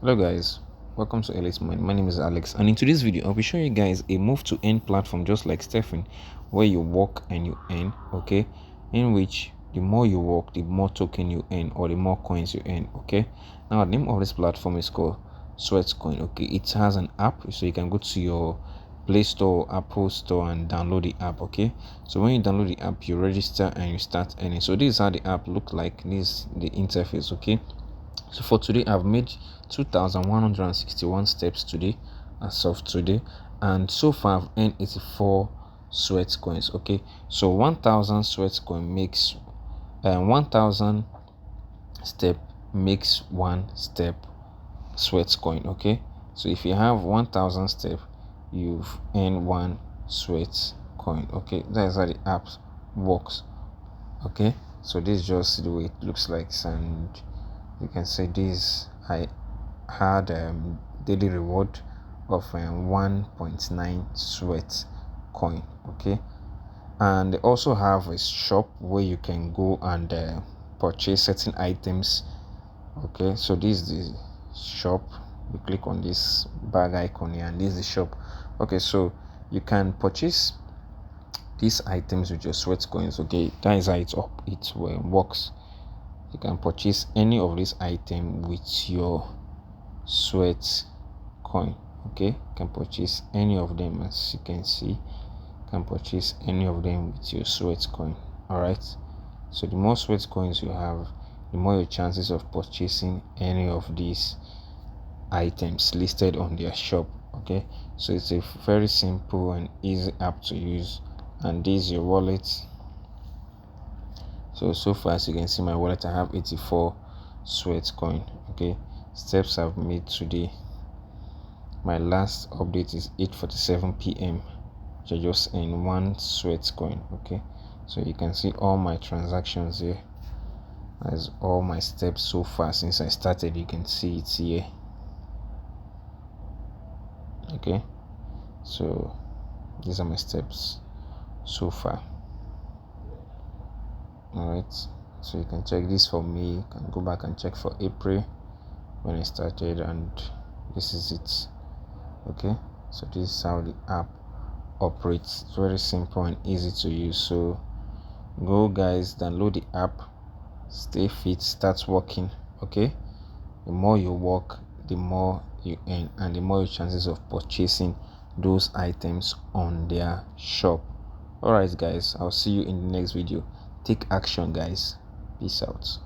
Hello guys, welcome to Alex Mind. My name is Alex, and in today's video I'll be showing you guys a move to earn platform just like Stephen, where you work and you earn, okay, in which the more you work the more token you earn or the more coins you earn. Okay, now the name of this platform is called Sweatcoin. Okay, it has an app, so you can go to your Play Store or Apple Store and download the app. Okay, so when you download the app you register and you start earning. So this is how the app look like. This is the interface. Okay, so for today I've made 2,161 steps today as of today, and so far I've earned 84 sweat coins. Okay, so 1,000 sweat coin makes 1,000 step makes one step sweat coin. Okay, so if you have 1,000 step you've earned one sweat coin. Okay, that is how the app works. Okay, so this is just the way it looks like, and you can say this I had daily reward of 1.9 sweat coin. Okay, and they also have a shop where you can go and purchase certain items. Okay, so this is the shop. You click on this bag icon here and this is the shop. Okay, so you can purchase these items with your sweat coins. Okay, that is how it works. You can purchase any of these items with your sweat coin. Okay, you can purchase any of them. As you can see, you can purchase any of them with your sweat coin. All right, so the more sweat coins you have, the more your chances of purchasing any of these items listed on their shop. Okay, so it's a very simple and easy app to use, and this is your wallet. So far as you can see my wallet, I have 84 sweat coin. Okay, steps I've made today, my last update is 8:47 p.m. which I just earned one sweat coin. Okay, so you can see all my transactions here. That's all my steps so far since I started. You can see it here. Okay, so these are my steps so far. All right, so you can check this for me. You can go back and check for April when I started, and this is it. Okay, so this is how the app operates. It's very simple and easy to use. So go guys, download the app, stay fit, start working. Okay, the more you work the more you earn, and the more your chances of purchasing those items on their shop. All right guys, I'll see you in the next video. Take action guys. Peace out.